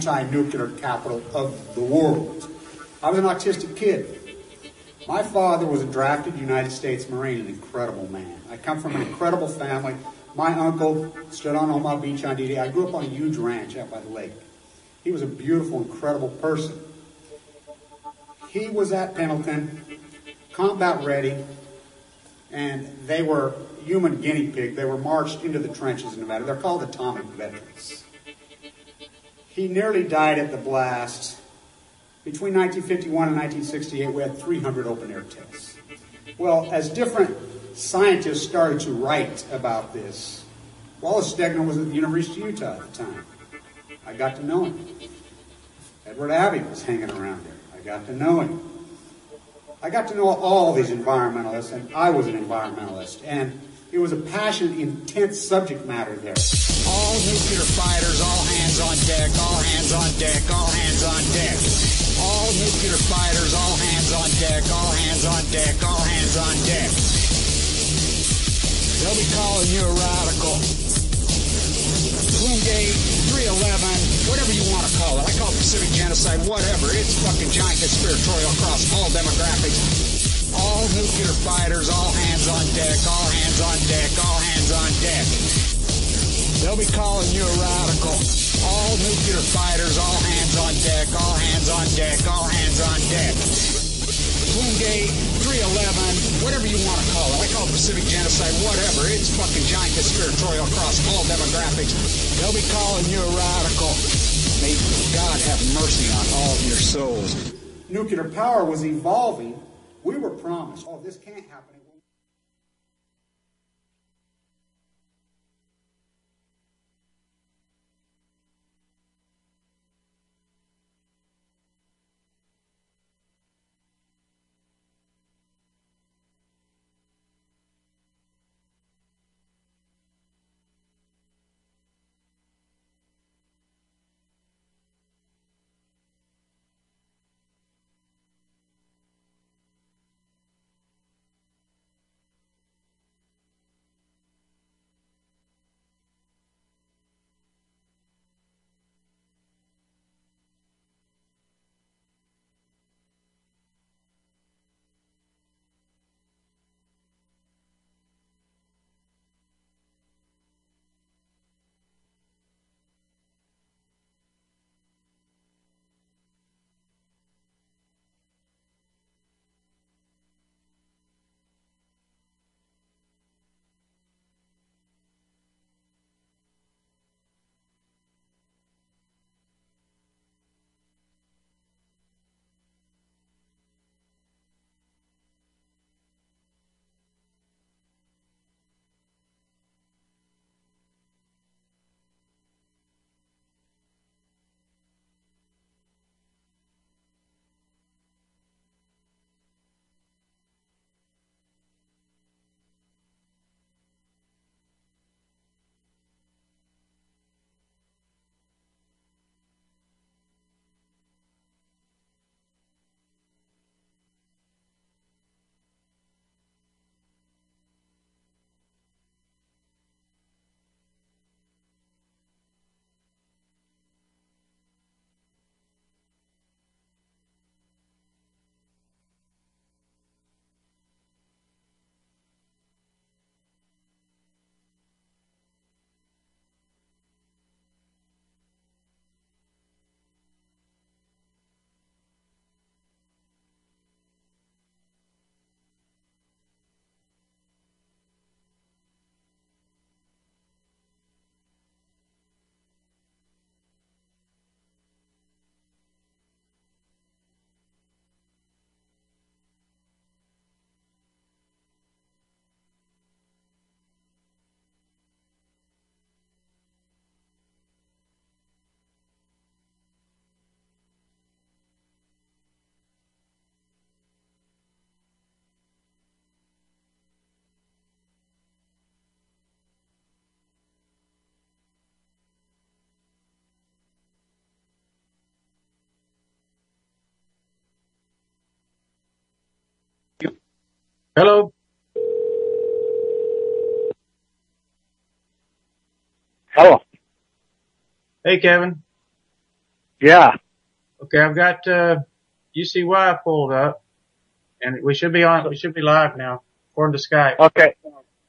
anti-nuclear capital of the world. I was an autistic kid. My father was a drafted United States Marine, an incredible man. I come from an incredible family. My uncle stood on Omaha Beach on D-Day. I grew up on a huge ranch out by the lake. He was a beautiful, incredible person. He was at Pendleton, combat ready, and they were human guinea pig. They were marched into the trenches in Nevada. They're called atomic veterans. He nearly died at the blast. Between 1951 and 1968, we had 300 open-air tests. Well, as different scientists started to write about this, Wallace Stegner was at the University of Utah at the time. I got to know him. Edward Abbey was hanging around there. I got to know him. I got to know all these environmentalists, and I was an environmentalist, and it was a passionate, intense subject matter there. All nuclear fighters, all hands on deck, all hands on deck, all hands on deck. All nuclear fighters, all hands on deck, all hands on deck, all hands on deck. They'll be calling you a radical. Twingate, 311, whatever you want to call it. I call it Pacific genocide, whatever. It's fucking giant conspiratorial across all demographics. All nuclear fighters, all hands on deck, all hands on deck, all hands on deck. They'll be calling you a radical. All nuclear fighters, all hands on deck, all hands on deck, all hands on deck. Twingate, 311, whatever you want to call it. I call it Pacific genocide, whatever. It's fucking giant conspiratorial across all demographics. They'll be calling you a radical. May God have mercy on all of your souls. Nuclear power was evolving. We were promised, oh, this can't happen. Hello. Hello. Hey, Kevin. Yeah. Okay, I've got UCY pulled up, and we should be on. We should be live now, according to Skype. Okay.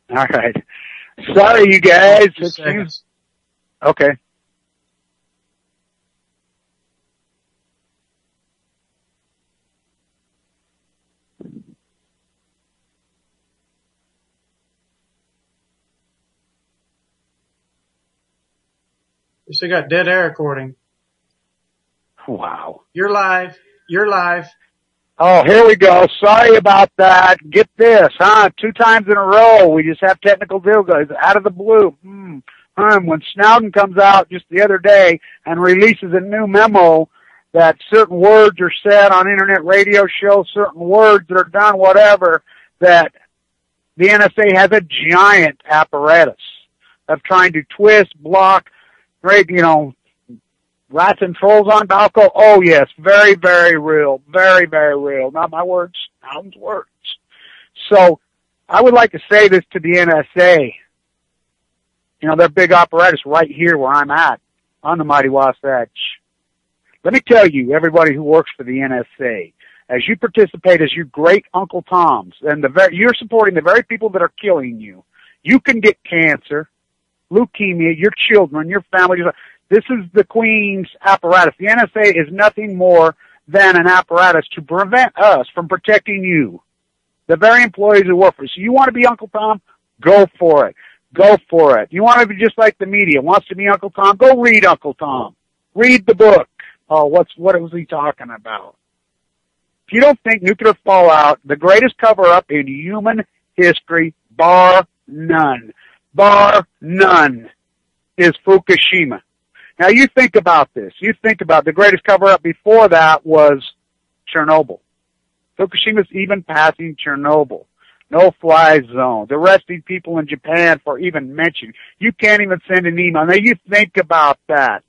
All right. Sorry, you guys. 2 seconds. Okay. We still got dead air recording. Wow. You're live. You're live. Oh, here we go. Sorry about that. Get this, huh? 2 times in a row. We just have technical difficulties out of the blue. When Snowden comes out just the other day and releases a new memo that certain words are said on internet radio shows, certain words that are done, whatever, that the NSA has a giant apparatus of trying to twist, block, rats and trolls on Balco. Oh yes, very, very real. Very, very real. Not my words, Snowden's words. So I would like to say this to the NSA. Their big apparatus right here where I'm at on the mighty Wasatch. Let me tell you, everybody who works for the NSA, as you participate as your great Uncle Toms, and you're supporting the very people that are killing you, you can get cancer, leukemia, your children, your family. This is the Queen's apparatus. The NSA is nothing more than an apparatus to prevent us from protecting you, the very employees who work for us. So you want to be Uncle Tom? Go for it. Go for it. You want to be just like the media wants to be Uncle Tom? Go read Uncle Tom. Read the book. Oh, what was he talking about? If you don't think nuclear fallout, the greatest cover-up in human history, bar none, is Fukushima. Now you think about this. You think about the greatest cover-up before that was Chernobyl. Fukushima's even passing Chernobyl. No-fly zone. Arresting people in Japan for even mentioning. You can't even send an email. Now you think about that.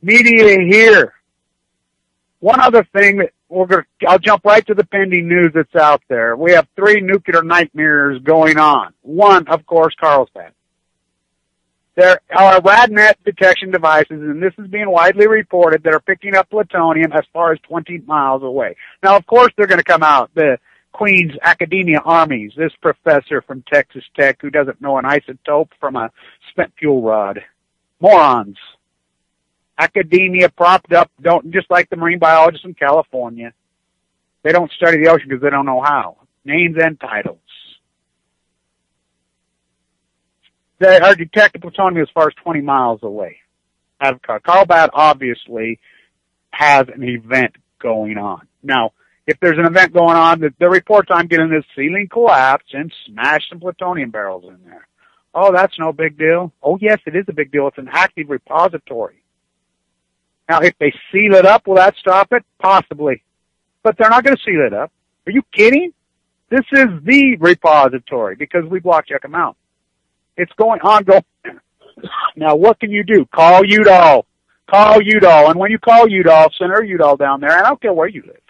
Media here. One other thing that I'll jump right to the pending news that's out there. We have 3 nuclear nightmares going on. One, of course, Carlsbad. There are RadNet detection devices, and this is being widely reported, that are picking up plutonium as far as 20 miles away. Now, of course, they're going to come out, the Queen's Academia Armies, this professor from Texas Tech who doesn't know an isotope from a spent fuel rod. Morons. Academia propped up, just like the marine biologists in California. They don't study the ocean because they don't know how. Names and titles. They are detecting plutonium as far as 20 miles away. Carlsbad obviously has an event going on. Now, if there's an event going on, the reports I'm getting is ceiling collapsed and smashed some plutonium barrels in there. Oh, that's no big deal. Oh, yes, it is a big deal. It's an active repository. Now, if they seal it up, will that stop it? Possibly. But they're not going to seal it up. Are you kidding? This is the repository because we block check them out. It's going on. Now, what can you do? Call Udall. Call Udall. And when you call Udall, Senator Udall down there, and I don't care where you live.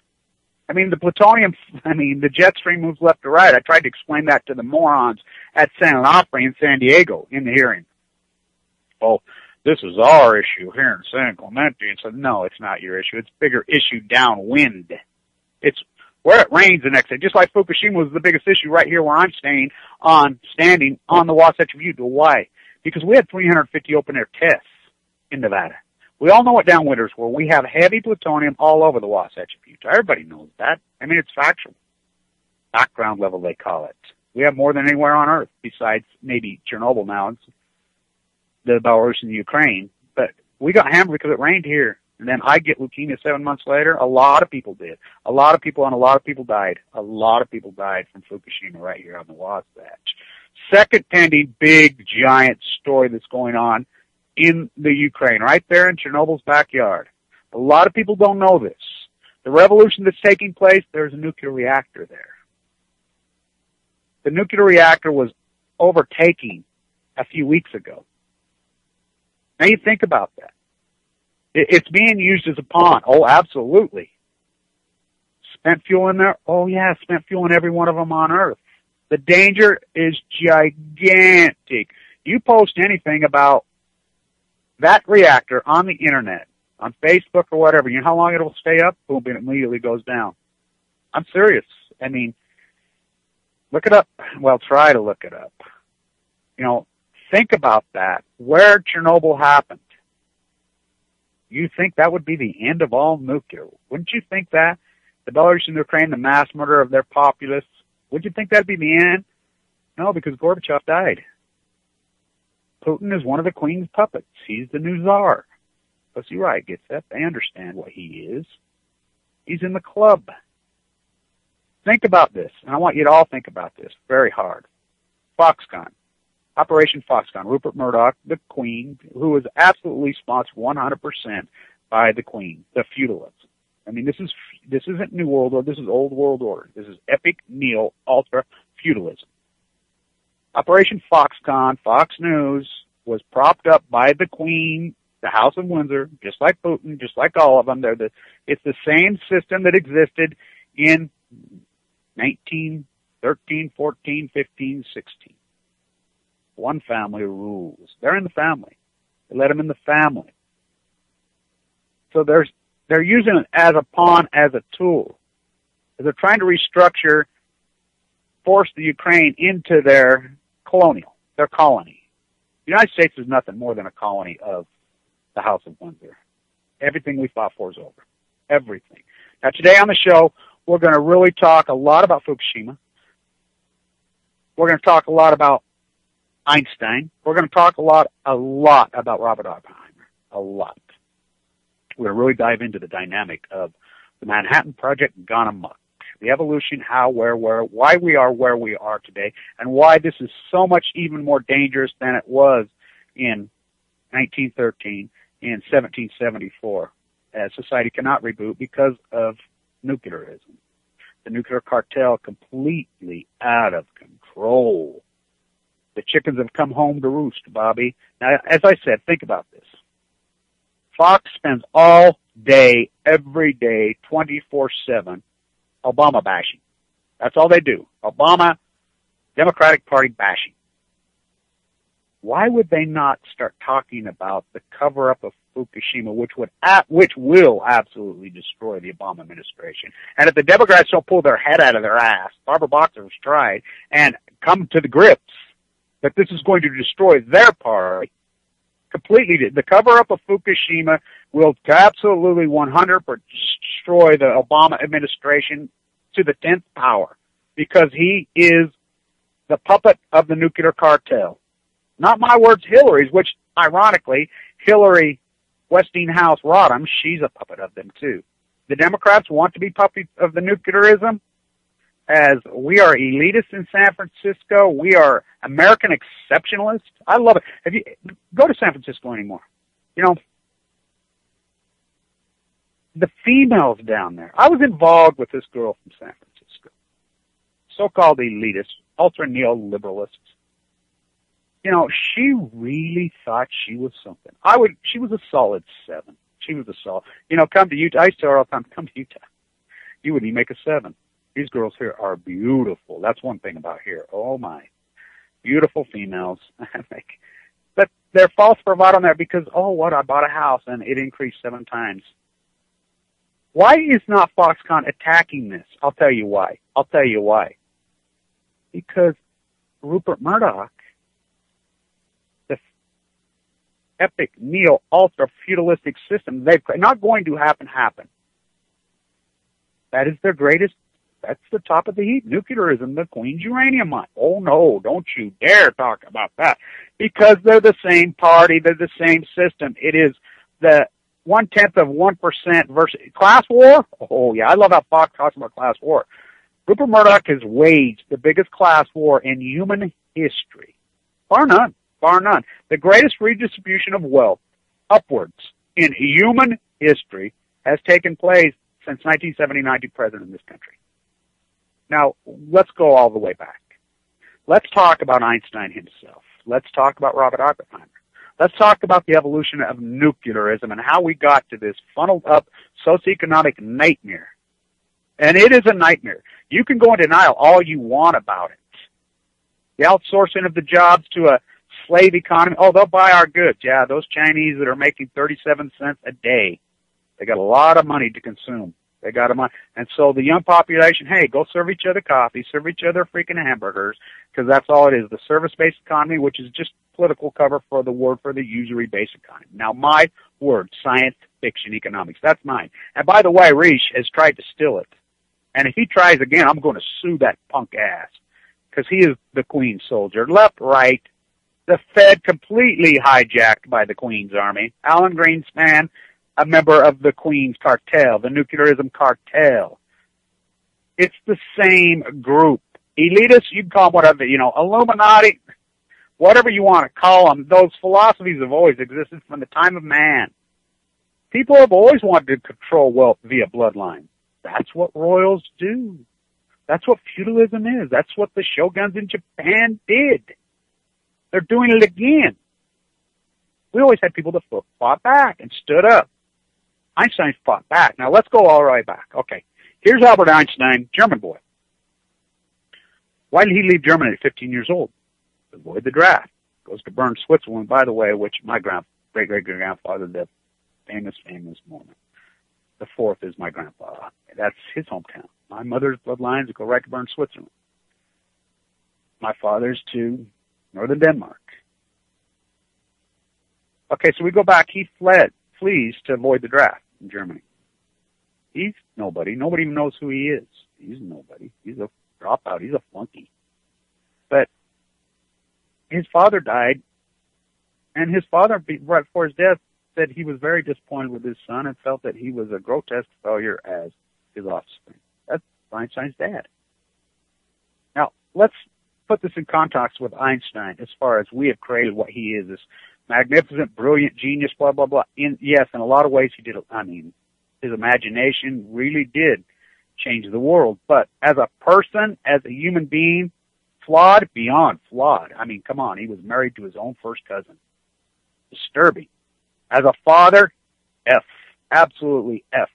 The jet stream moves left to right. I tried to explain that to the morons at San Onofre in San Diego in the hearing. Oh, this is our issue here in San Clemente. And said, no, it's not your issue. It's a bigger issue downwind. It's where it rains the next day. Just like Fukushima was the biggest issue right here where I'm standing on the Wasatch View. Why? Because we had 350 open-air tests in Nevada. We all know what downwinders were. We have heavy plutonium all over the Wasatch View. Everybody knows that. It's factual. Background level, they call it. We have more than anywhere on Earth, besides maybe Chernobyl now, and the Belarus and the Ukraine. But we got hammered because it rained here. And then I get leukemia 7 months later. A lot of people did. A lot of people died. A lot of people died from Fukushima right here on the Wasatch. Second pending big, giant story that's going on in the Ukraine, right there in Chernobyl's backyard. A lot of people don't know this. The revolution that's taking place, there's a nuclear reactor there. The nuclear reactor was overtaking a few weeks ago. Now you think about that. It's being used as a pawn. Oh, absolutely. Spent fuel in there? Oh, yeah, spent fuel in every one of them on Earth. The danger is gigantic. You post anything about that reactor on the internet, on Facebook or whatever. You know how long it'll stay up? Boom, it immediately goes down. I'm serious. I mean, look it up. Well, try to look it up. You know, think about that. Where Chernobyl happened, you think that would be the end of all nuclear? Wouldn't you think that? The Belarus and Ukraine, the mass murder of their populace, would you think that'd be the end? No, because Gorbachev died. Putin is one of the Queen's puppets. He's the new czar. Pussy Riot gets that. They understand what he is. He's in the club. Think about this, and I want you to all think about this very hard. Foxconn. Operation Foxconn. Rupert Murdoch, the Queen, who was absolutely sponsored 100% by the Queen, the feudalists. I mean, this isn't New World Order. This is Old World Order. This is epic neo-ultra feudalism. Operation Foxconn, Fox News, was propped up by the Queen, the House of Windsor, just like Putin, just like all of them. It's the same system that existed in 1913, 14, 15, 16. One family rules. They're in the family. They let them in the family. So they're using it as a pawn, as a tool. They're trying to restructure, force the Ukraine into their colony. The United States is nothing more than a colony of the House of Windsor. Everything we fought for is over. Everything. Now, today on the show, we're going to really talk a lot about Fukushima. We're going to talk a lot about Einstein. We're going to talk a lot about Robert Oppenheimer. A lot. We're going to really dive into the dynamic of the Manhattan Project gone amok. The evolution, how, where, why we are where we are today, and why this is so much even more dangerous than it was in 1913, in 1774, as society cannot reboot because of nuclearism. The nuclear cartel completely out of control. The chickens have come home to roost, Bobby. Now, as I said, think about this. Fox spends all day, every day, 24/7, Obama bashing. That's all they do. Obama, Democratic Party bashing. Why would they not start talking about the cover-up of Fukushima, which will absolutely destroy the Obama administration? And if the Democrats don't pull their head out of their ass, Barbara Boxer has tried, and come to the grips that this is going to destroy their party completely, the cover-up of Fukushima will absolutely 100% destroy the Obama administration to the 10th power, because he is the puppet of the nuclear cartel. Not my words, Hillary's, which, ironically, Hillary Westinghouse Rodham, she's a puppet of them, too. The Democrats want to be puppets of the nuclearism, as we are elitists in San Francisco. We are American exceptionalists. I love it. If you go to San Francisco anymore, you know, the females down there. I was involved with this girl from San Francisco, so-called elitists, ultra neoliberalists. You know, she really thought she was something. She was a solid 7. She was a solid. You know, come to Utah. I used to tell her all the time, come to Utah. You wouldn't even make a 7. These girls here are beautiful. That's one thing about here. Oh my. Beautiful females. But they're false bravado on there because, oh, what, I bought a house and it increased 7 times. Why is not Foxconn attacking this? I'll tell you why. Because Rupert Murdoch, the epic neo-ultra feudalistic system, they're not going to happen. That is their greatest. That's the top of the heap. Nuclearism, the Queen's uranium mine. Oh no, don't you dare talk about that. Because they're the same party, they're the same system. It is the 0.1% versus class war. Oh yeah, I love how Fox talks about class war. Rupert Murdoch has waged the biggest class war in human history. Bar none. The greatest redistribution of wealth upwards in human history has taken place since 1979 to present in this country. Now, let's go all the way back. Let's talk about Einstein himself. Let's talk about Robert Oppenheimer. Let's talk about the evolution of nuclearism and how we got to this funneled up socioeconomic nightmare. And it is a nightmare. You can go in denial all you want about it. The outsourcing of the jobs to a slave economy. Oh, they'll buy our goods. Yeah, those Chinese that are making 37 cents a day. They got a lot of money to consume. They got a money. And so the young population, hey, go serve each other coffee, serve each other freaking hamburgers, because that's all it is. The service-based economy, which is just political cover for the word for the usury-based economy. Now, my word, science fiction economics, that's mine. And by the way, Risch has tried to steal it. And if he tries again, I'm going to sue that punk ass, because he is the Queen's soldier. Left, right, the Fed completely hijacked by the Queen's army. Alan Greenspan, a member of the Queen's cartel, the nuclearism cartel. It's the same group. Elitists, you can call them whatever, Illuminati, whatever you want to call them. Those philosophies have always existed from the time of man. People have always wanted to control wealth via bloodline. That's what royals do. That's what feudalism is. That's what the shoguns in Japan did. They're doing it again. We always had people that fought back and stood up. Einstein fought back. Now let's go all the way back. Okay. Here's Albert Einstein, German boy. Why did he leave Germany at 15 years old? Avoid the draft. Goes to Bern, Switzerland, by the way, which my great-great-grandfather, the famous Mormon. The fourth is my grandpa. That's his hometown. My mother's bloodlines go right to Bern, Switzerland. My father's to northern Denmark. Okay, so we go back. He flees to avoid the draft in Germany. He's nobody. Nobody even knows who he is. He's nobody. He's a dropout. He's a flunky. But his father died, and his father, right before his death, said he was very disappointed with his son and felt that he was a grotesque failure as his offspring. That's Einstein's dad. Now, let's put this in context with Einstein as far as we have created what he is, this magnificent, brilliant genius, blah, blah, blah. Yes, in a lot of ways he did. His imagination really did change the world. But as a person, as a human being, flawed, beyond flawed. Come on, he was married to his own first cousin. Disturbing. As a father, F. Absolutely F.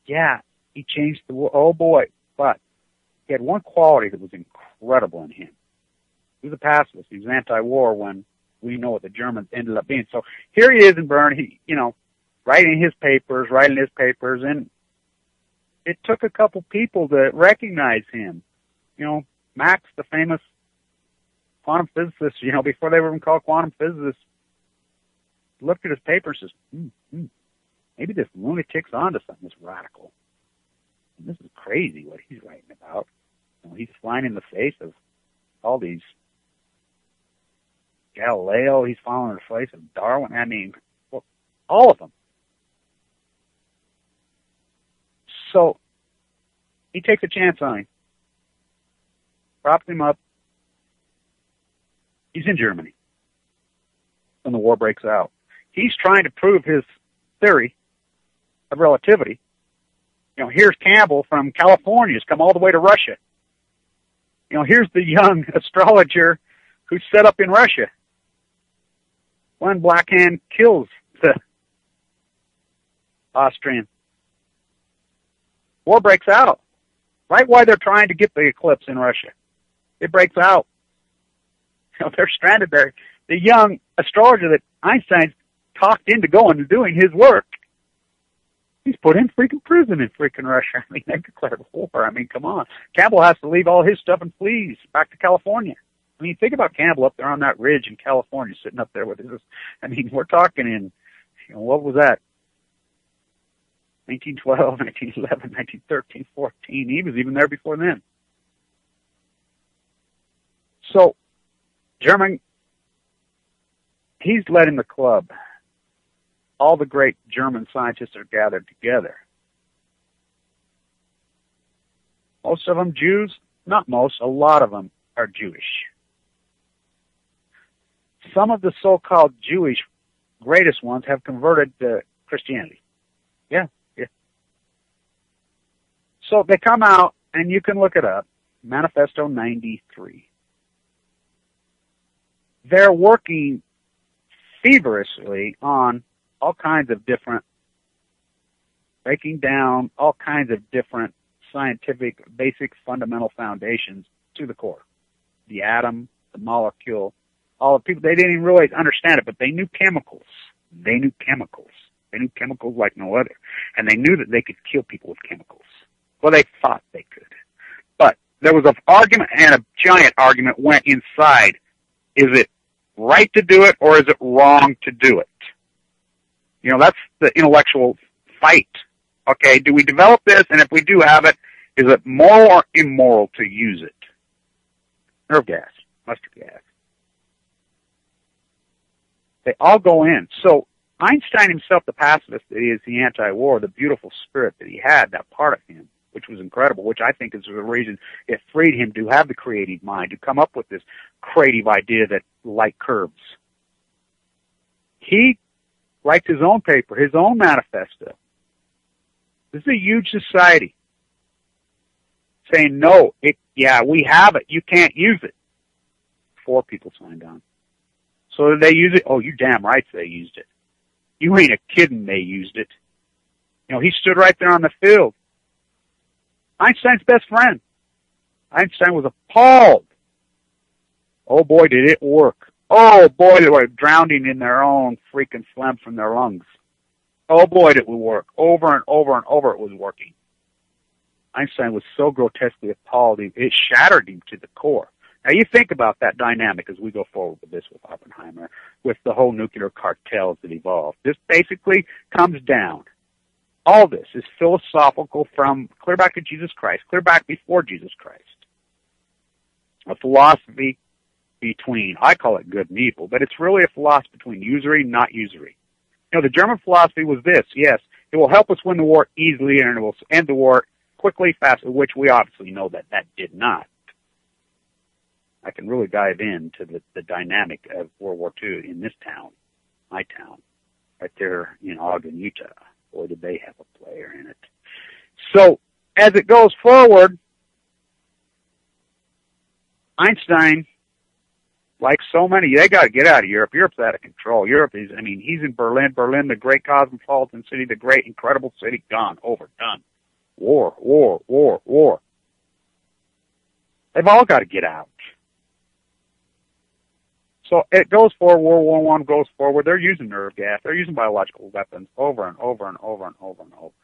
Yeah, he changed the world. Oh boy. But he had one quality that was incredible in him. He was a pacifist. He was anti-war when we know what the Germans ended up being. So here he is in Bern, writing his papers, and it took a couple people to recognize him. Max, the famous quantum physicist, before they were even called quantum physicists, looked at his paper and says, maybe this lunatic's onto something that's radical. And this is crazy what he's writing about. He's flying in the face of all these Galileo, he's following the face of Darwin. All of them. So he takes a chance on him, props him up. He's in Germany when the war breaks out. He's trying to prove his theory of relativity. Here's Campbell from California has come all the way to Russia. Here's the young astrologer who's set up in Russia. When Black Hand kills the Austrian. War breaks out. Right while they're trying to get the eclipse in Russia. It breaks out. They're stranded there. The young astrologer that Einstein talked into going and doing his work, he's put in freaking prison in freaking Russia. They declared war. Come on. Campbell has to leave all his stuff and flees back to California. Think about Campbell up there on that ridge in California, sitting up there with his, we're talking in, what was that? 1912, 1911, 1913, 14. He was even there before then. So, German, he's led in the club. All the great German scientists are gathered together. Most of them Jews? Not most, a lot of them are Jewish. Some of the so-called Jewish greatest ones have converted to Christianity. Yeah. So they come out, and you can look it up, Manifesto 93. They're working feverishly on all kinds of different, breaking down all kinds of different scientific, basic, fundamental foundations to the core. The atom, the molecule, all the people, they didn't even really understand it, but they knew chemicals. They knew chemicals. They knew chemicals like no other. And they knew that they could kill people with chemicals. Well, they thought they could. But there was an argument, and a giant argument went inside. Is it right to do it, or is it wrong to do it? You know, that's the intellectual fight. Okay, do we develop this, and if we do have it, is it moral or immoral to use it? Nerve gas, mustard gas. They all go in. So Einstein himself, the pacifist that he is, the anti-war, the beautiful spirit that he had, that part of him, which was incredible, which I think is the reason it freed him to have the creative mind, to come up with this creative idea that light curves. He writes his own paper, his own manifesto. This is a huge society saying, no, we have it, you can't use it. 4 people signed on. So did they use it? Oh, you damn right they used it. You ain't a kidding they used it. You know, he stood right there on the field. Einstein's best friend. Einstein was appalled. Oh boy, did it work. Oh boy, they were drowning in their own freaking phlegm from their lungs. Oh boy, did it work. Over and over and over it was working. Einstein was so grotesquely appalled, it shattered him to the core. Now you think about that dynamic as we go forward with this with Oppenheimer, with the whole nuclear cartels that evolved. This basically comes down. All this is philosophical from clear back to Jesus Christ, clear back before Jesus Christ. A philosophy between, I call it good and evil, but it's really a philosophy between usury and not usury. You know, the German philosophy was this, yes, it will help us win the war easily and it will end the war quickly, fastly, which we obviously know that did not. I can really dive into the dynamic of World War II in this town, my town, right there in Ogden, Utah. Boy, did they have a player in it. So, as it goes forward, Einstein, like so many, they got to get out of Europe. Europe's out of control. Europe is, he's in Berlin. Berlin, the great cosmopolitan city, the great, incredible city, gone, over, done. War, war, war, war. They've all got to get out. So it goes forward, World War I goes forward. They're using nerve gas. They're using biological weapons over and over and over and over and over.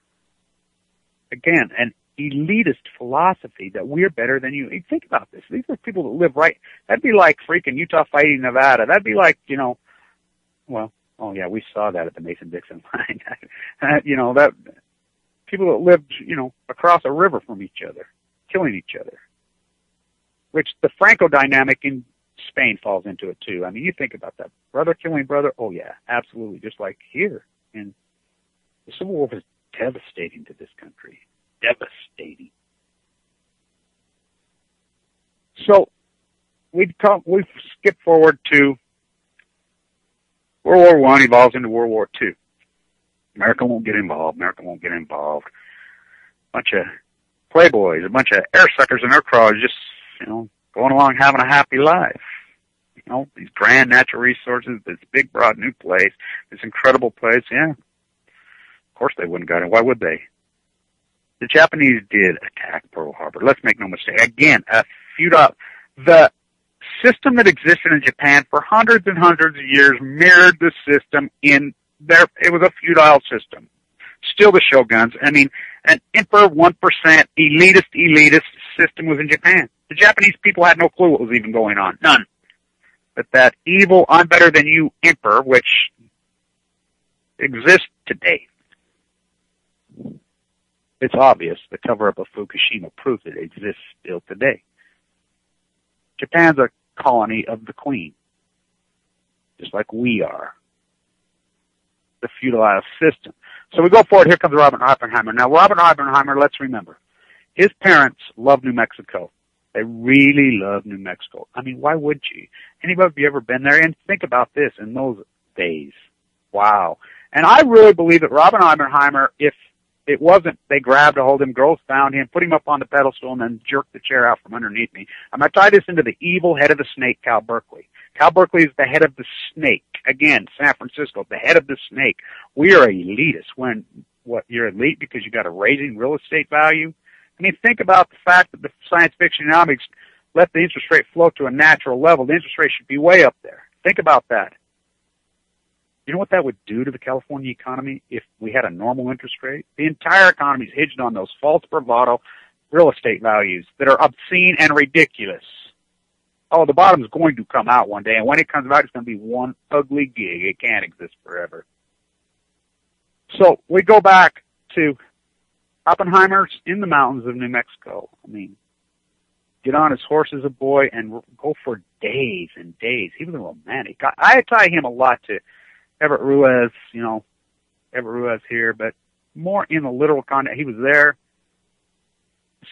Again, an elitist philosophy that we're better than you. Think about this. These are people that live right. That'd be like freaking Utah fighting Nevada. That'd be like, we saw that at the Mason-Dixon line. That people that lived, across a river from each other, killing each other. Which the Franco dynamic in Spain falls into it too. You think about that. Brother killing brother. Oh yeah, absolutely. Just like here. And the Civil War was devastating to this country. Devastating. So we skip forward to World War I evolves into World War II. America won't get involved. A bunch of playboys, a bunch of air suckers and air crawlers just, going along having a happy life. These grand natural resources, this big, broad new place, this incredible place. Yeah, of course they wouldn't got it. Why would they? The Japanese did attack Pearl Harbor. Let's make no mistake. Again, the system that existed in Japan for hundreds and hundreds of years mirrored the system in there. It was a feudal system. Still the shoguns. An emperor 1% elitist system was in Japan. The Japanese people had no clue what was even going on. None. But that evil, I'm better than you emperor, which exists today. It's obvious. The cover-up of Fukushima proves it exists still today. Japan's a colony of the Queen. Just like we are. The feudal system. So we go forward. Here comes Robert Oppenheimer. Now, Robert Oppenheimer, let's remember, his parents loved New Mexico. They really love New Mexico. Why would you? Anybody have you ever been there? And think about this in those days. Wow. And I really believe that Robert Oppenheimer, if it wasn't, they grabbed a hold of him, girls found him, put him up on the pedestal, and then jerked the chair out from underneath me. I'm going to tie this into the evil head of the snake, Cal Berkeley. Cal Berkeley is the head of the snake. Again, San Francisco, the head of the snake. We are elitists. You're elite because you got a raising real estate value? Think about the fact that the science fiction economics let the interest rate float to a natural level. The interest rate should be way up there. Think about that. You know what that would do to the California economy if we had a normal interest rate? The entire economy is hinged on those false bravado real estate values that are obscene and ridiculous. Oh, the bottom is going to come out one day, and when it comes out, it's going to be one ugly gig. It can't exist forever. So we go back to Oppenheimer's in the mountains of New Mexico. I mean, get on his horse as a boy and go for days and days. He was a romantic. I tie him a lot to Everett Ruiz, Everett Ruiz here, but more in the literal context. He was there.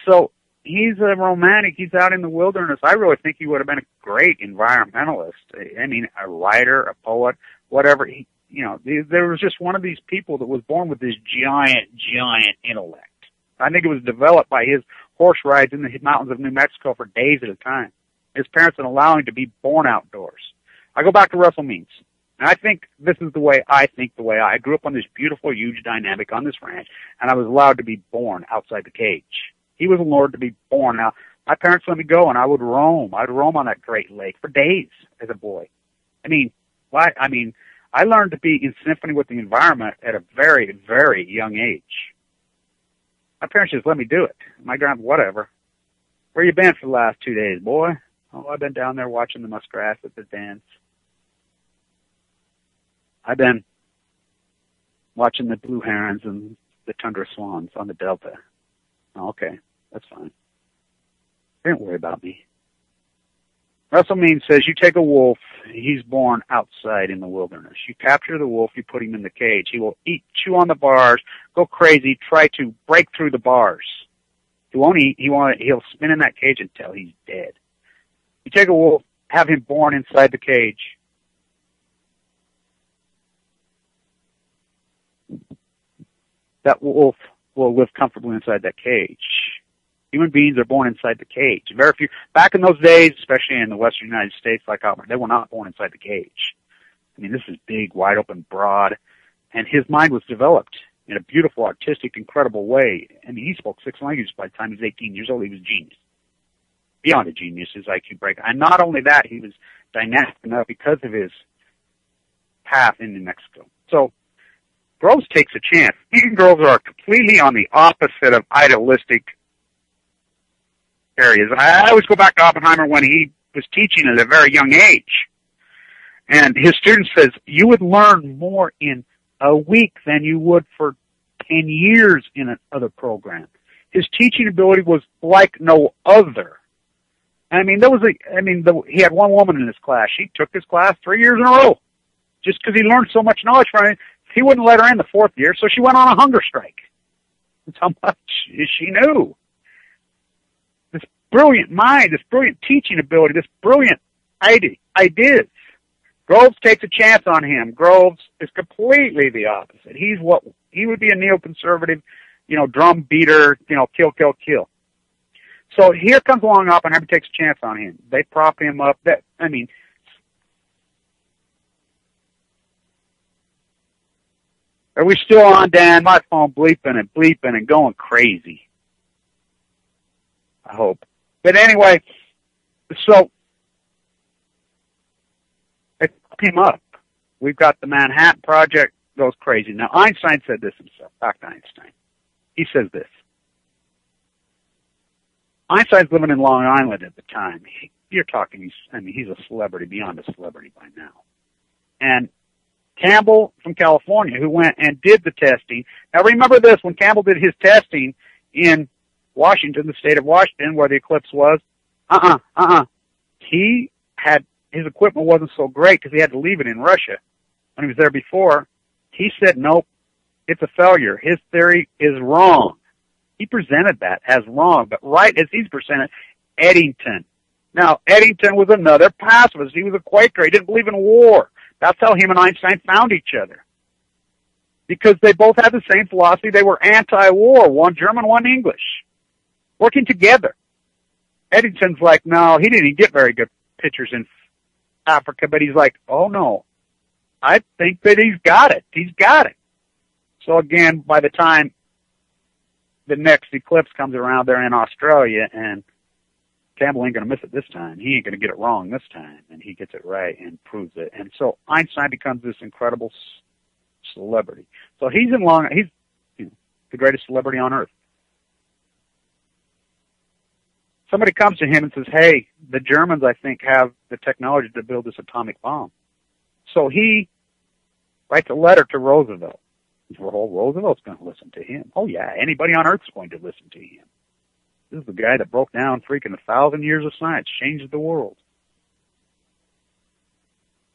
So he's a romantic. He's out in the wilderness. I really think he would have been a great environmentalist. I mean, a writer, a poet, whatever. There was just one of these people that was born with this giant intellect. I think it was developed by his horse rides in the mountains of New Mexico for days at a time. His parents didn't allow him to be born outdoors. I go back to Russell Means. And I think this is the way I think. I grew up on this beautiful, huge dynamic on this ranch, and I was allowed to be born outside the cage. He was allowed to be born. Now, my parents let me go, and I would roam. I'd roam on that Great Lake for days as a boy. I learned to be in symphony with the environment at a very, very young age. My parents just let me do it. My grandpa, whatever. Where you been for the last 2 days, boy? Oh, I've been down there watching the muskrats at the dance. I've been watching the blue herons and the tundra swans on the delta. Oh, okay, that's fine. Don't worry about me. Russell Means says you take a wolf, he's born outside in the wilderness. You capture the wolf, you put him in the cage. He will eat, chew on the bars, go crazy, try to break through the bars. He won't eat, he'll spin in that cage until he's dead. You take a wolf, have him born inside the cage. That wolf will live comfortably inside that cage. Human beings are born inside the cage. Very few, back in those days, especially in the western United States, like Albert, they were not born inside the cage. I mean, this is big, wide open, broad, and his mind was developed in a beautiful, artistic, incredible way. I mean, he spoke 6 languages by the time he was 18 years old. He was a genius. Beyond a genius, his IQ break. And not only that, he was dynamic enough because of his path in New Mexico. So, Groves takes a chance. Eaton Groves are completely on the opposite of idealistic areas. I always go back to Oppenheimer when he was teaching at a very young age. And his student says, you would learn more in a week than you would for 10 years in another program. His teaching ability was like no other. I mean, he had one woman in his class. She took his class 3 years in a row just because he learned so much knowledge from it. He wouldn't let her in the 4th year, so she went on a hunger strike. That's how much she knew. This brilliant mind, this brilliant teaching ability, this brilliant ideas. Groves takes a chance on him. Groves is completely the opposite. He would be a neoconservative, drum beater, kill. So here comes along Oppenheimer, takes a chance on him. They prop him up. Are we still on, Dan? My phone bleeping and going crazy. I hope. But anyway, so they prop him up. We've got the Manhattan Project goes crazy. Now, Einstein said this himself. Dr. Einstein. He says this. Einstein's living in Long Island at the time. You're talking, he's a celebrity beyond a celebrity by now. And Campbell from California, who went and did the testing. Now remember this, when Campbell did his testing in Washington, the state of Washington, where the eclipse was, his equipment wasn't so great because he had to leave it in Russia. When he was there before, he said, nope, it's a failure. His theory is wrong. He presented that as wrong, but right as he's presented, Eddington. Now, Eddington was another pacifist. He was a Quaker. He didn't believe in war. That's how him and Einstein found each other. Because they both had the same philosophy. They were anti-war, one German, one English, working together. Eddington's like, no, he didn't even get very good pictures in Africa, but he's like, oh no, I think that he's got it. He's got it. So again, by the time the next eclipse comes around, they're in Australia, and Campbell ain't going to miss it this time. He ain't going to get it wrong this time. And he gets it right and proves it. And so Einstein becomes this incredible celebrity. So he's he's the greatest celebrity on earth. Somebody comes to him and says, hey, the Germans, I think, have the technology to build this atomic bomb. So he writes a letter to Roosevelt. Well, Roosevelt's going to listen to him. Oh, yeah, anybody on Earth's going to listen to him. This is the guy that broke down freaking 1,000 years of science, changed the world.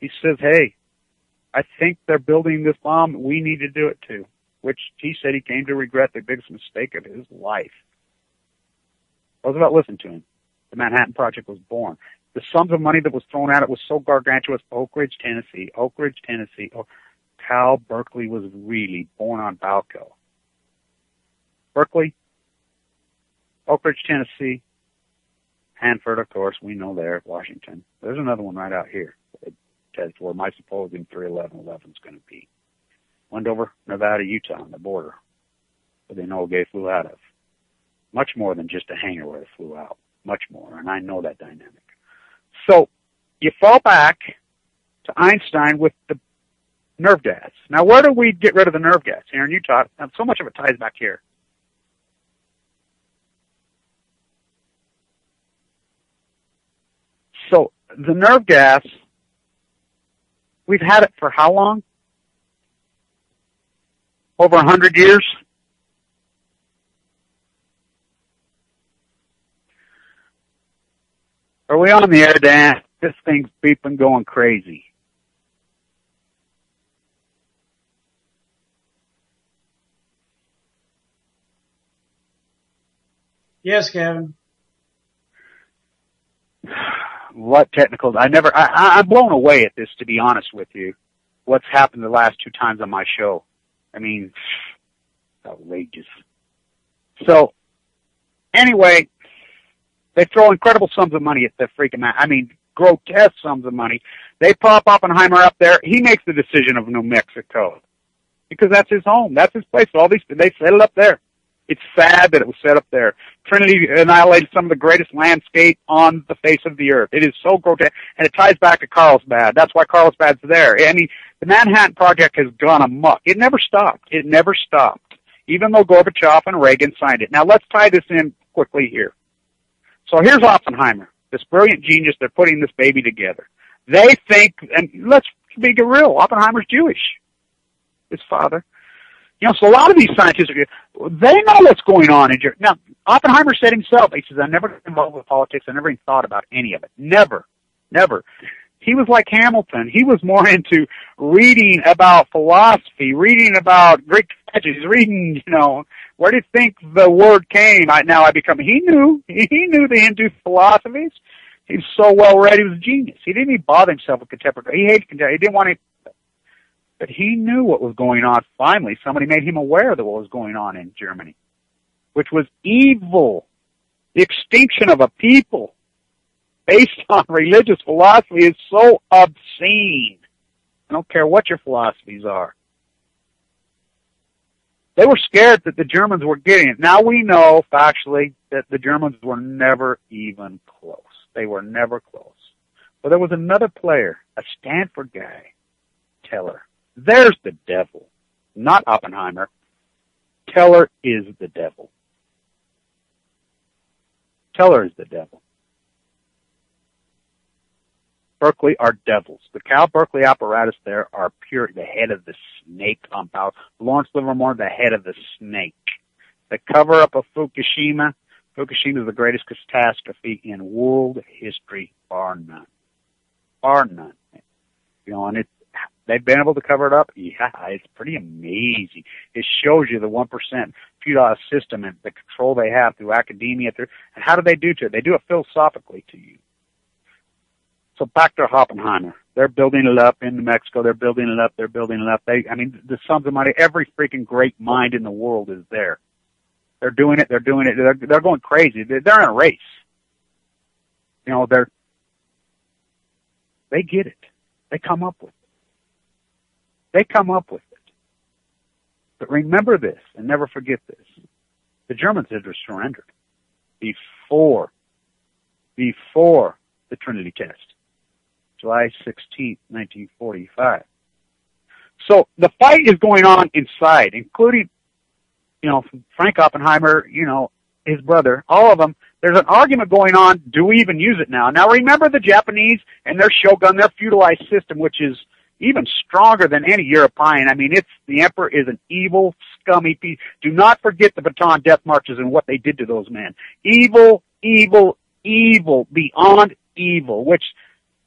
He says, hey, I think they're building this bomb. We need to do it too, which he said he came to regret the biggest mistake of his life. Roosevelt listened to him. The Manhattan Project was born. The sums of money that was thrown at it was so gargantuous. Oak Ridge, Tennessee. Cal Berkeley was really born on Balco. Berkeley, Oak Ridge, Tennessee, Hanford, of course, we know there, Washington. There's another one right out here. That's where my supposing 311 is going to be. Wendover, Nevada, Utah, on the border, where they know they flew out of. Much more than just a hangar where it flew out. Much more, and I know that dynamic. So, you fall back to Einstein with the nerve gas. Now, where do we get rid of the nerve gas? Here in Utah, and so much of it ties back here. So, the nerve gas, we've had it for how long? Over 100 years? Are we on the air, Dan? This thing's beeping, going crazy. Yes, Kevin. What technical? I'm blown away at this, to be honest with you. What's happened the last 2 times on my show? I mean, outrageous. So, anyway, they throw incredible sums of money at the freaking man. I mean, grotesque sums of money. They pop Oppenheimer up there. He makes the decision of New Mexico because that's his home. That's his place. They set it up there. It's sad that it was set up there. Trinity annihilated some of the greatest landscape on the face of the earth. It is so grotesque, and it ties back to Carlsbad. That's why Carlsbad's there. I mean, the Manhattan Project has gone amok. It never stopped. It never stopped, even though Gorbachev and Reagan signed it. Now, let's tie this in quickly here. So here's Oppenheimer, this brilliant genius. They're putting this baby together. They think, and let's be real, Oppenheimer's Jewish, his father. You know, so a lot of these scientists, they know what's going on in Germany. Now, Oppenheimer said himself, he says, I never got involved with politics. I never even thought about any of it. Never. He was like Hamilton. He was more into reading about philosophy, reading about Greek tragedies, reading, where do you think the word came? He knew the Hindu philosophies. He was so well read. He was a genius. He didn't even bother himself with contemporary. He hated contemporary. He didn't want to. But he knew what was going on. Finally, somebody made him aware of what was going on in Germany, which was evil. The extinction of a people based on religious philosophy is so obscene. I don't care what your philosophies are. They were scared that the Germans were getting it. Now we know, factually, that the Germans were never even close. They were never close. But there was another player, a Stanford guy, Teller. There's the devil, not Oppenheimer. Teller is the devil. Teller is the devil. Berkeley are devils. The Cal Berkeley apparatus there are pure, the head of the snake on power. Lawrence Livermore, the head of the snake. The cover-up of Fukushima is the greatest catastrophe in world history, bar none. Bar none. And they've been able to cover it up. Yeah, it's pretty amazing. It shows you the 1% feudal system and the control they have through academia. And how do they do to it? They do it philosophically to you. So back to Oppenheimer. They're building it up in New Mexico. They're building it up. The sums of money, every freaking great mind in the world is there. They're doing it. They're going crazy. They're in a race. They get it. They come up with it. But remember this, and never forget this. The Germans had surrendered before before the Trinity test, July 16th, 1945. So the fight is going on inside, including, Frank Oppenheimer, his brother, all of them. There's an argument going on, do we even use it now? Now remember the Japanese and their shogun, their feudalized system, which is even stronger than any European. I mean, the emperor is an evil, scummy piece. Do not forget the Bataan death marches and what they did to those men. Evil, evil, evil, beyond evil, which,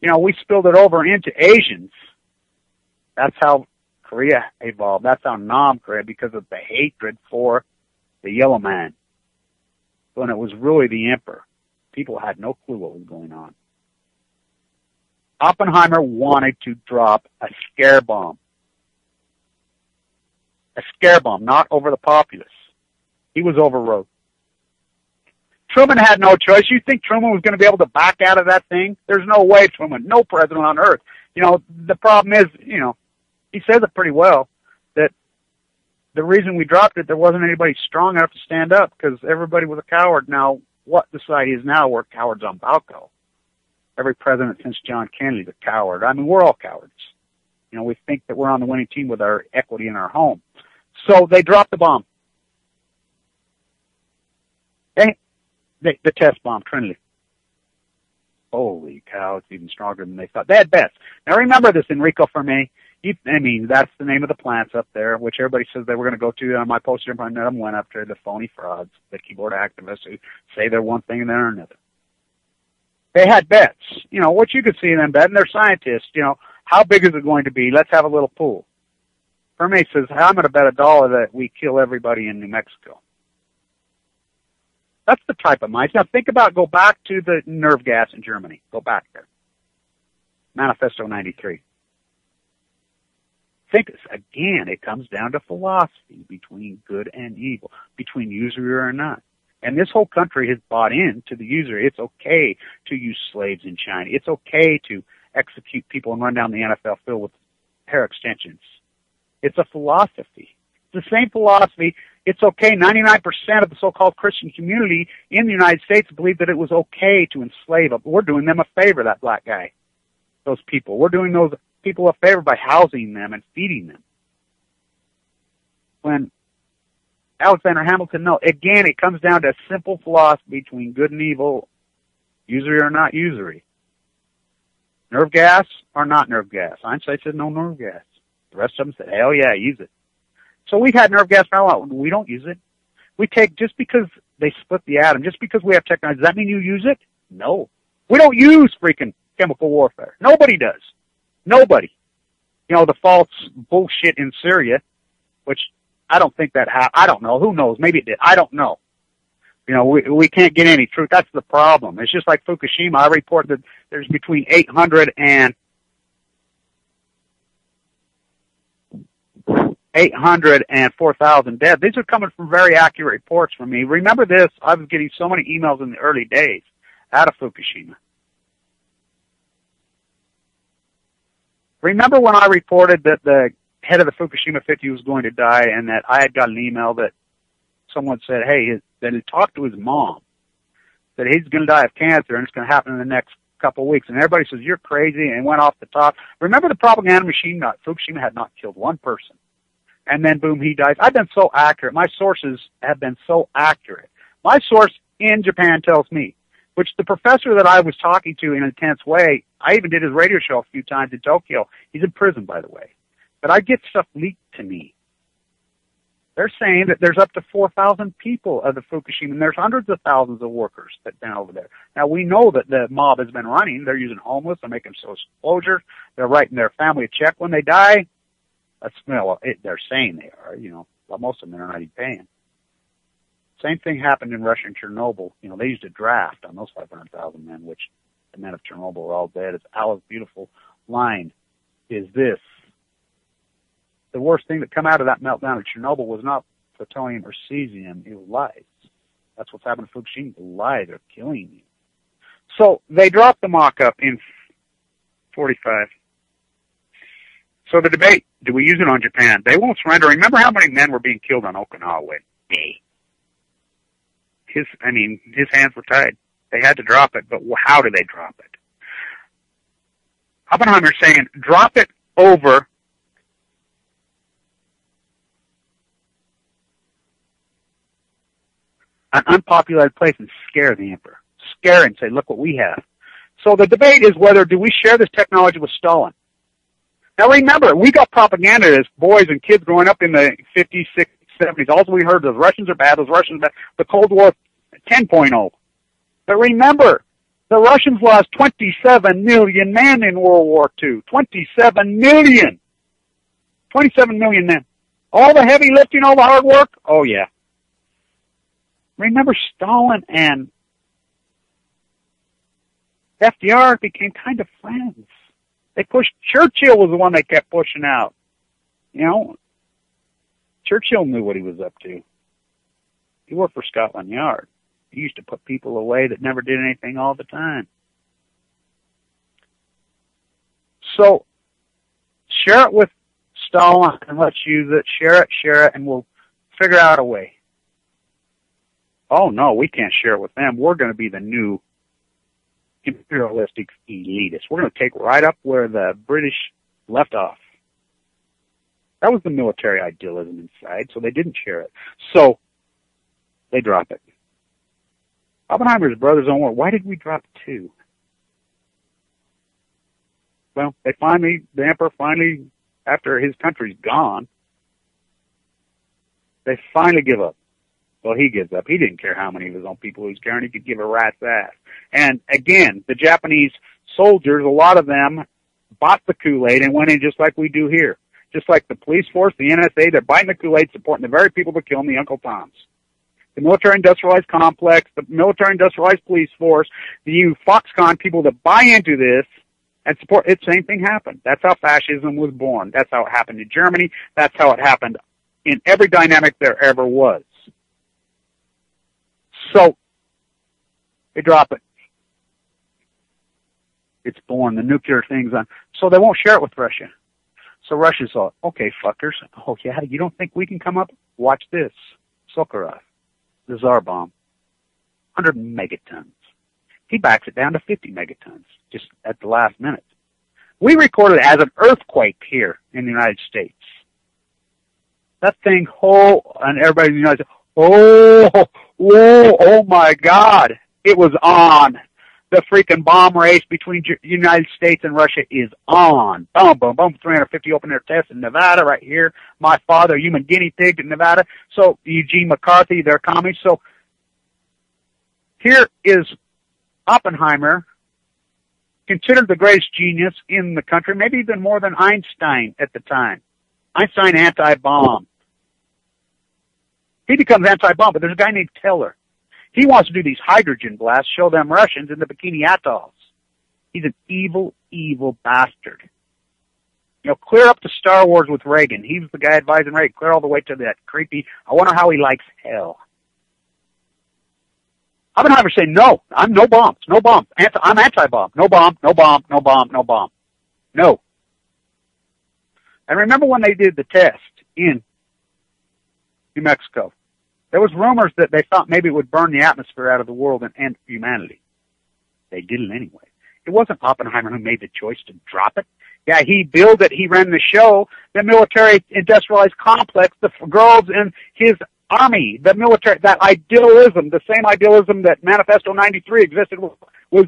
we spilled it over into Asians. That's how Korea evolved. That's how Nam Korea, because of the hatred for the yellow man. When it was really the emperor. People had no clue what was going on. Oppenheimer wanted to drop a scare bomb. A scare bomb, not over the populace. He was overrode. Truman had no choice. You think Truman was going to be able to back out of that thing? There's no way, Truman. No president on earth. The problem is, he says it pretty well, that the reason we dropped it, there wasn't anybody strong enough to stand up because everybody was a coward. Now, what society is now, we're cowards on Balco. Every president since John Kennedy's a coward. I mean, we're all cowards. We think that we're on the winning team with our equity in our home. So they dropped the bomb. The test bomb, Trinity. Holy cow, it's even stronger than they thought. They had bets. Now remember this, Enrico Fermi. That's the name of the plants up there, which everybody says they were going to go to. On my poster, I none of them went up to the phony frauds, the keyboard activists who say they're one thing and they're another. They had bets. What you could see in them betting, they're scientists. How big is it going to be? Let's have a little pool. Fermi says, I'm going to bet $1 that we kill everybody in New Mexico. That's the type of minds. Now go back to the nerve gas in Germany. Go back there. Manifesto 93. Again, it comes down to philosophy between good and evil, between usury or not. And this whole country has bought into the usury. It's okay to use slaves in China. It's okay to execute people and run down the NFL field with hair extensions. It's a philosophy. It's the same philosophy. It's okay. 99% of the so-called Christian community in the United States believe that it was okay to enslave them. We're doing them a favor, that black guy, those people. We're doing those people a favor by housing them and feeding them. When Alexander Hamilton, no, again, it comes down to a simple philosophy between good and evil, usury or not usury. Nerve gas or not nerve gas. Einstein said no nerve gas. The rest of them said, hell yeah, use it. So we've had nerve gas for a while. We don't use it. We take, just because they split the atom, just because we have technology, does that mean you use it? No. We don't use freaking chemical warfare. Nobody does. Nobody. The false bullshit in Syria, which I don't think that happened. I don't know. Who knows? Maybe it did. I don't know. We can't get any truth. That's the problem. It's just like Fukushima. I report that there's between 800 and 4,000 dead. These are coming from very accurate reports from me. Remember this, I was getting so many emails in the early days out of Fukushima. Remember when I reported that the head of the Fukushima 50 was going to die, and that I had got an email that someone said, hey, that he talked to his mom, that he's going to die of cancer and it's going to happen in the next couple of weeks. And everybody says, you're crazy, and went off the top. Remember the propaganda machine? Fukushima had not killed one person. And then, boom, he dies. I've been so accurate. My sources have been so accurate. My source in Japan tells me, which the professor that I was talking to in an intense way, I even did his radio show a few times in Tokyo. He's in prison, by the way. But I get stuff leaked to me. They're saying that there's up to 4,000 people of the Fukushima, and there's hundreds of thousands of workers that have been over there. Now, we know that the mob has been running. They're using homeless. They're making social closures. They're writing their family a check when they die. They're saying they are, but most of them are not even paying. Same thing happened in Russia and Chernobyl. They used a draft on those 500,000 men, which the men of Chernobyl were all dead. It's Alice's beautiful line is this. The worst thing that come out of that meltdown of Chernobyl was not plutonium or cesium, it was lies. That's what's happened to Fukushima. The lies are killing you. So they dropped the mock-up in 45. So the debate, do we use it on Japan? They won't surrender. Remember how many men were being killed on Okinawa? His hands were tied. They had to drop it, but how do they drop it? Oppenheimer's saying, drop it over an unpopulated place and scare the emperor. Scare him, say, look what we have. So the debate is whether do we share this technology with Stalin. Now remember, we got propaganda as boys and kids growing up in the 50s, 60s, 70s. All we heard, those Russians are bad, the Cold War 10.0. But remember, the Russians lost 27 million men in World War II. 27 million! 27 million men. All the heavy lifting, all the hard work? Oh yeah. Remember, Stalin and FDR became kind of friends. They pushed, Churchill was the one they kept pushing out. You know, Churchill knew what he was up to. He worked for Scotland Yard. He used to put people away that never did anything all the time. So, share it with Stalin and let's use it. Share it, and we'll figure out a way. Oh no, we can't share it with them. We're going to be the new imperialistic elitists. We're going to take right up where the British left off. That was the military idealism inside, so they didn't share it. So, they drop it. Oppenheimer's brother's own word. Why did we drop two? Well, the emperor finally, after his country's gone, they finally give up. Well, he gives up. He didn't care how many of his own people he was carrying. He could give a rat's ass. And again, the Japanese soldiers, a lot of them bought the Kool-Aid and went in just like we do here. Just like the police force, the NSA, they're buying the Kool-Aid, supporting the very people that killed the Uncle Toms. The military-industrialized complex, the military-industrialized police force, the Foxconn people that buy into this and support it, same thing happened. That's how fascism was born. That's how it happened in Germany. That's how it happened in every dynamic there ever was. So, they drop it. It's born. The nuclear thing's on. So they won't share it with Russia. So Russia's all, okay, fuckers. Oh, yeah, you don't think we can come up? Watch this. Sakharov, the Tsar bomb, 100 megatons. He backs it down to 50 megatons, just at the last minute. We recorded it as an earthquake here in the United States. That thing, and everybody in the United States, oh my God. It was on. The freaking bomb race between the United States and Russia is on. Boom, boom, boom. 350 open air tests in Nevada right here. My father, human guinea pig in Nevada. So Eugene McCarthy, they're commies. So here is Oppenheimer, considered the greatest genius in the country, maybe even more than Einstein at the time. Einstein anti-bomb. He becomes anti-bomb, but there's a guy named Teller. He wants to do these hydrogen blasts, show them Russians in the Bikini Atolls. He's an evil, evil bastard. You know, clear up to Star Wars with Reagan. He was the guy advising Reagan. Clear all the way to that creepy, I wonder how he likes hell. Oppenheimer saying, no, I'm no bombs, no bombs. I'm anti-bomb. No bomb, no bomb, no bomb, no bomb. No. And remember when they did the test in New Mexico? There was rumors that they thought maybe it would burn the atmosphere out of the world and end humanity. They did it anyway. It wasn't Oppenheimer who made the choice to drop it. Yeah, he built it. He ran the show. The military industrialized complex, the girls in his army, the military, that idealism, the same idealism that Manifesto 93 existed was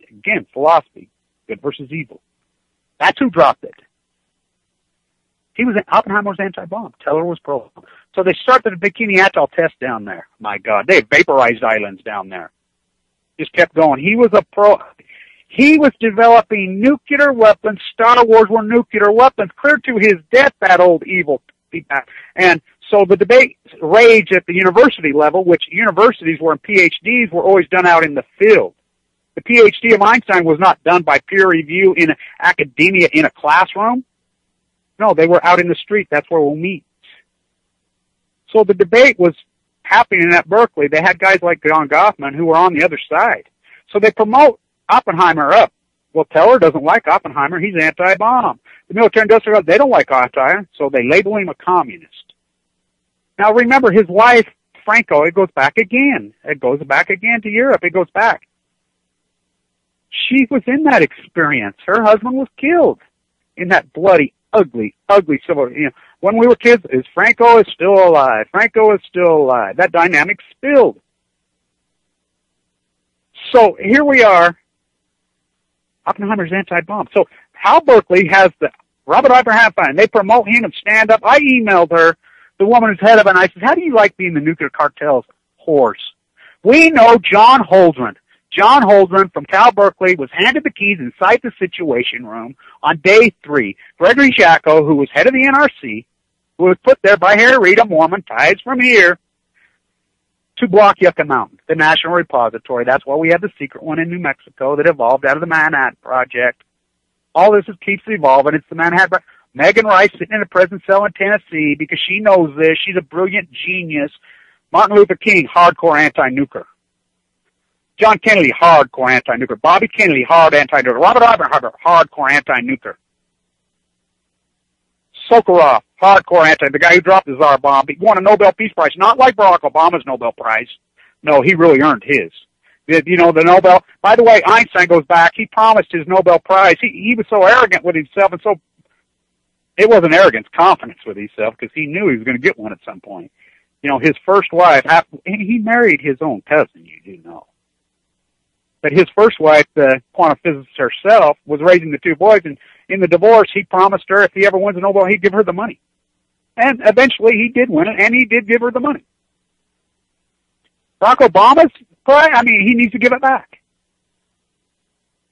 again, philosophy. Good versus evil. That's who dropped it. Oppenheimer was anti-bomb. Teller was pro. So they started the Bikini Atoll test down there. My God, they vaporized islands down there. Just kept going. He was a pro. He was developing nuclear weapons. Star Wars were nuclear weapons. Clear to his death, that old evil. And so the debate raged at the university level, which universities where PhDs were always done out in the field. The PhD of Einstein was not done by peer review in academia in a classroom. No, they were out in the street. That's where we'll meet. So the debate was happening at Berkeley. They had guys like John Goffman who were on the other side. So they promote Oppenheimer up. Well, Teller doesn't like Oppenheimer. He's anti-bomb. The military industrial, they don't like Oppenheimer, so they label him a communist. Now remember, his wife, Franco, it goes back again. It goes back again to Europe. It goes back. She was in that experience. Her husband was killed in that bloody, ugly, ugly civil. When we were kids, Franco is still alive. Franco is still alive. That dynamic spilled. So here we are. Oppenheimer's anti-bomb. So Hal Berkeley has the Robert Oppenheimer, and they promote him and stand up. I emailed her, the woman who's head of it, and I said, how do you like being the nuclear cartel's horse? We know John Holdren. John Holdren from Cal Berkeley was handed the keys inside the Situation Room on day 3. Gregory Jacko, who was head of the NRC, who was put there by Harry Reid, a Mormon, ties from here, to block Yucca Mountain, the National Repository. That's why we have the secret one in New Mexico that evolved out of the Manhattan Project. All this keeps evolving. It's the Manhattan Project. Megan Rice sitting in a prison cell in Tennessee because she knows this. She's a brilliant genius. Martin Luther King, hardcore anti-nuclear. John Kennedy, hardcore anti-nuclear. Bobby Kennedy, hard anti-nuclear. Robert Oppenheimer, hardcore anti-nuclear. Sokolov, hardcore anti, the guy who dropped the Tsar bomb. He won a Nobel Peace Prize, not like Barack Obama's Nobel Prize. No, he really earned his. The Nobel. By the way, Einstein goes back. He promised his Nobel Prize. He was so arrogant with himself, and so it wasn't arrogance, confidence with himself, because he knew he was going to get one at some point. His first wife, he married his own cousin, you do know. But his first wife, the quantum physicist herself, was raising the 2 boys, and in the divorce, he promised her if he ever wins a Nobel, he'd give her the money. And eventually he did win it, and he did give her the money. Barack Obama's prize, he needs to give it back.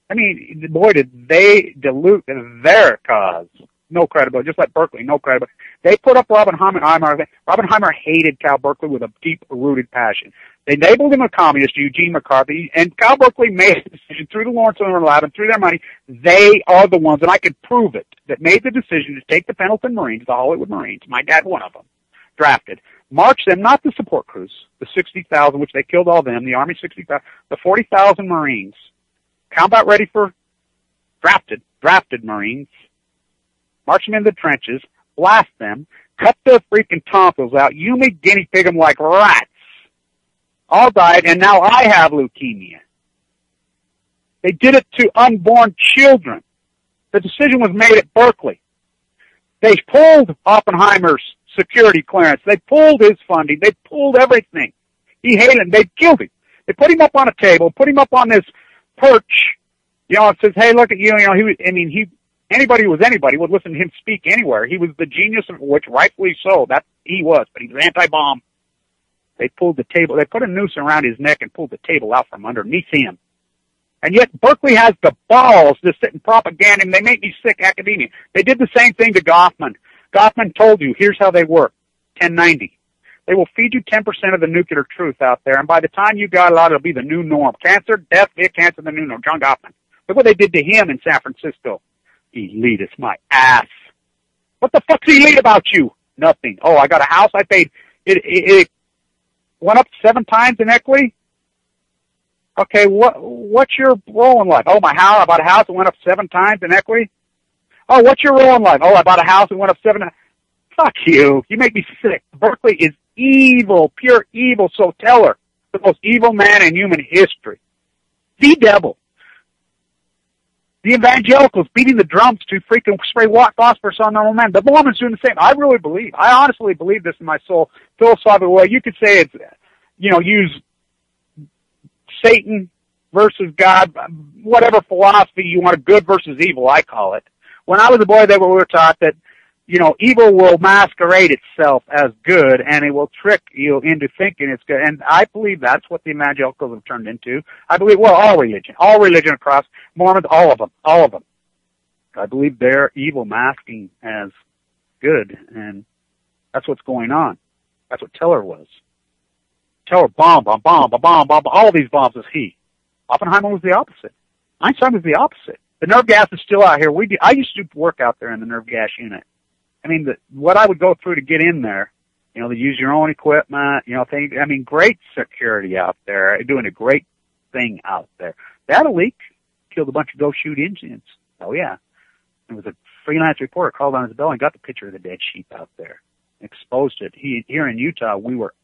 Boy, did they dilute their cause. No credibility, just like Berkeley, no credibility. They put up Oppenheimer. Oppenheimer hated Cal Berkeley with a deep-rooted passion. They labeled him a communist, Eugene McCarthy, and Cal Berkeley made a decision through the Lawrence Livermore Lab and through their money. They are the ones, and I could prove it, that made the decision to take the Pendleton Marines, the Hollywood Marines, my dad one of them, drafted, march them, not the support crews, the 60,000, which they killed all them, the Army 60,000, the 40,000 Marines, combat ready for drafted Marines, march them into the trenches, blast them, cut their freaking tonsils out, human guinea pig them like rats. All died, and now I have leukemia. They did it to unborn children. The decision was made at Berkeley. They pulled Oppenheimer's security clearance. They pulled his funding. They pulled everything. He hated him. They killed him. They put him up on a table, put him up on this perch. It says, hey, look at you. Anybody who was anybody would listen to him speak anywhere. He was the genius of which, rightfully so, that he was, but he was anti-bomb. They pulled the table. They put a noose around his neck and pulled the table out from underneath him. And yet Berkeley has the balls to sit and propaganda him. They make me sick, academia. They did the same thing to Goffman. Goffman told you, here's how they work. 1090. They will feed you 10% of the nuclear truth out there, and by the time you got a lot, it'll be the new norm. Cancer, death, cancer, the new norm. John Goffman. Look what they did to him in San Francisco. Elitist, my ass. What the fuck's elite about you? Nothing. Oh, I got a house I paid. It went up 7 times in equity? Okay, what's your role in life? Oh, I bought a house that went up 7 times in equity? Oh, what's your role in life? Oh, I bought a house that went up 7 times. Fuck you. You make me sick. Berkeley is evil, pure evil. So tell her, the most evil man in human history. The devil. The evangelicals beating the drums to freaking spray phosphorus on their own men. The Mormons doing the same. I honestly believe this in my soul, philosophical way. You could say it's, use Satan versus God, whatever philosophy you want, good versus evil, I call it. When I was a boy, we were taught that, evil will masquerade itself as good, and it will trick you into thinking it's good. And I believe that's what the evangelicals have turned into. I believe, all religion across, Mormons, all of them. I believe they're evil masking as good, and that's what's going on. That's what Teller was. Teller, bomb, all these bombs is he. Oppenheimer was the opposite. Einstein was the opposite. The nerve gas is still out here. I used to work out there in the nerve gas unit. What I would go through to get in there, to use your own equipment, great security out there, doing a great thing out there. That leak killed a bunch of Go Shoot Indians. Oh, yeah. There was a freelance reporter called on his bell and got the picture of the dead sheep out there, exposed it. Here in Utah, we were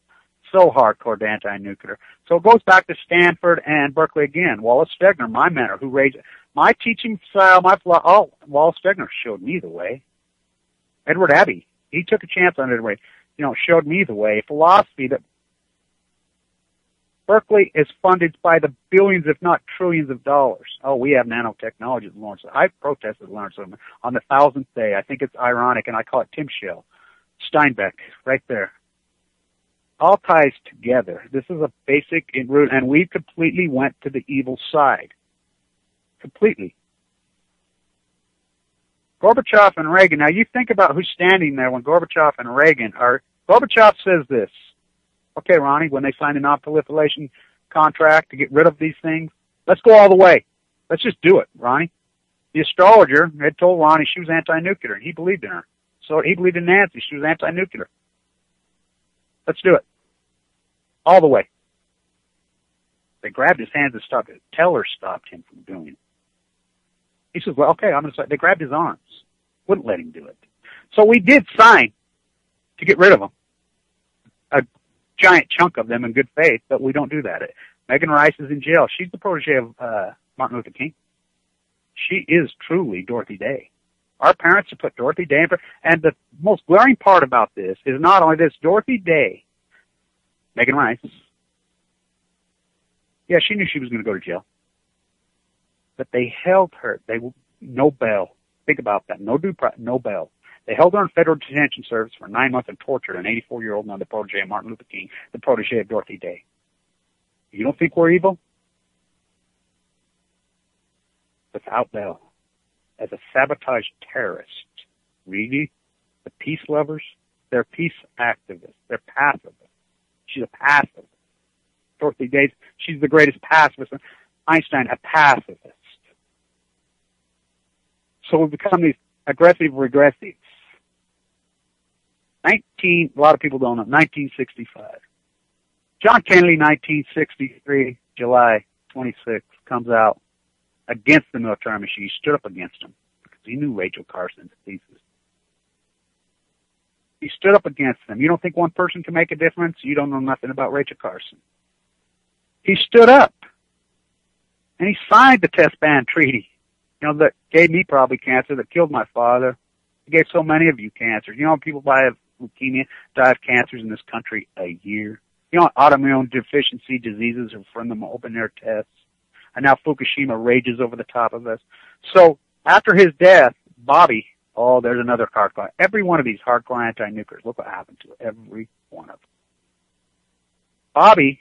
so hardcore to anti-nuclear. So it goes back to Stanford and Berkeley again. Wallace Stegner, my mentor, who raised my teaching style, Wallace Stegner showed me the way. Edward Abbey, he took a chance on it anyway. Showed me the way. Philosophy that Berkeley is funded by the billions, if not trillions of dollars. Oh, we have nanotechnology at Lawrence. I protested Lawrence on the 1000th day. I think it's ironic, and I call it Tim Shell. Steinbeck, right there. All ties together. This is a basic root, and we completely went to the evil side. Completely. Gorbachev and Reagan. Now, you think about who's standing there when Gorbachev and Reagan are. Gorbachev says this. Okay, Ronnie, when they signed a non-proliferation contract to get rid of these things, let's go all the way. Let's just do it, Ronnie. The astrologer had told Ronnie she was anti-nuclear, and he believed in her. So he believed in Nancy. She was anti-nuclear. Let's do it. All the way. They grabbed his hands and stopped it. Teller stopped him from doing it. He says, well, okay, I'm going to say. They grabbed his arms. Wouldn't let him do it. So we did sign to get rid of them. A giant chunk of them in good faith, but we don't do that. Megan Rice is in jail. She's the protege of Martin Luther King. She is truly Dorothy Day. Our parents have put Dorothy Day in, and the most glaring part about this is not only this, Dorothy Day, Megan Rice, yeah, she knew she was going to go to jail. But they held her. No bail. Think about that. No bail. They held her in federal detention service for 9 months and tortured an 84-year-old man, the protege of Martin Luther King, the protege of Dorothy Day. You don't think we're evil? Without bail. As a sabotage terrorist. Really? The peace lovers? They're peace activists. They're pacifists. She's a pacifist. Dorothy Day, she's the greatest pacifist. Einstein, a pacifist. So we've become these aggressive regressives. A lot of people don't know, 1965. John Kennedy, 1963, July 26th, comes out against the military machine. He stood up against them because he knew Rachel Carson's thesis. He stood up against them. You don't think one person can make a difference? You don't know nothing about Rachel Carson. He stood up, and he signed the test ban treaty. That gave me probably cancer, that killed my father. It gave so many of you cancer. People die of leukemia, die of cancers in this country a year. Autoimmune deficiency diseases are from them open their tests. And now Fukushima rages over the top of us. So after his death, Bobby, there's another hardcore. Every one of these hardcore anti-nuclears, look what happened to every one of them. Bobby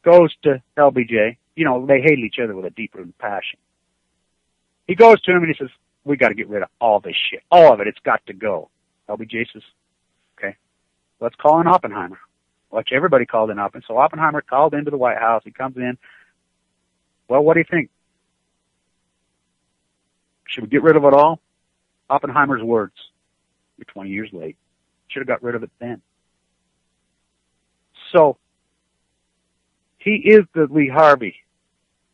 goes to LBJ. They hated each other with a deep-rooted passion. He goes to him and he says, we got to get rid of all this shit. All of it. It's got to go. LBJ says, okay, let's call in Oppenheimer. Watch everybody called in Oppenheimer. So Oppenheimer called into the White House. He comes in. Well, what do you think? Should we get rid of it all? Oppenheimer's words. You're 20 years late. Should have got rid of it then. So, he is the Lee Harvey.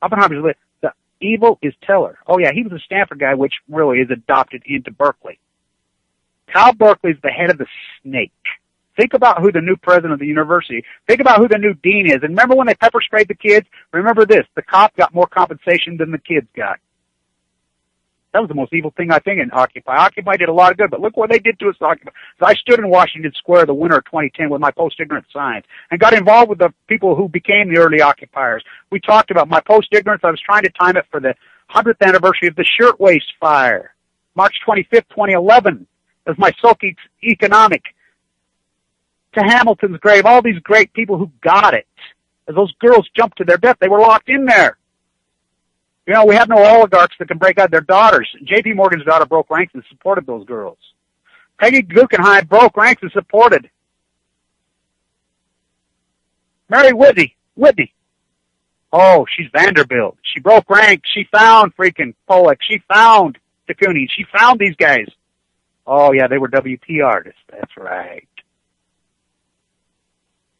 Oppenheimer's the evil is Teller. Oh yeah, he was a Stanford guy, which really is adopted into Berkeley. Cal Berkeley's the head of the snake. Think about who the new president of the university, think about who the new dean is. And remember when they pepper sprayed the kids? Remember this, the cop got more compensation than the kids got. That was the most evil thing I think in Occupy. Occupy did a lot of good, but look what they did to us Occupy. So I stood in Washington Square the winter of 2010 with my post-ignorance signs and got involved with the people who became the early occupiers. We talked about my post-ignorance. I was trying to time it for the 100th anniversary of the Shirtwaist Fire. March 25th, 2011 was my Soki economic to Hamilton's grave. All these great people who got it. As those girls jumped to their death, they were locked in there. We have no oligarchs that can break out their daughters. J.P. Morgan's daughter broke ranks and supported those girls. Peggy Guggenheim broke ranks and supported. Mary Whitney. Oh, she's Vanderbilt. She broke ranks. She found freaking Pollock. She found de Kooning. She found these guys. Oh, yeah, they were WP artists. That's right.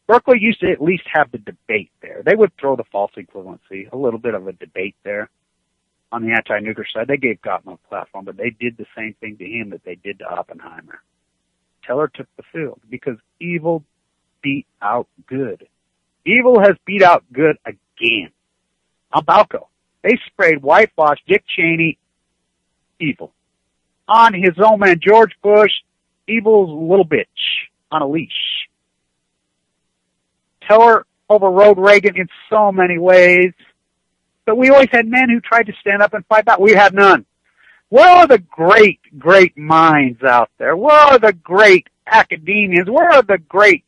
Berkeley used to at least have the debate there. They would throw the false equivalency, a little bit of a debate there on the anti-nuclear side. They gave Gottman a platform, but they did the same thing to him that they did to Oppenheimer. Teller took the field because evil beat out good. Evil has beat out good again. On Balco, they sprayed whitewash Dick Cheney, evil. On his own man, George Bush, evil's little bitch on a leash. Teller overrode Reagan in so many ways. But we always had men who tried to stand up and fight back. We had none. Where are the great, great minds out there? Where are the great academians? Where are the great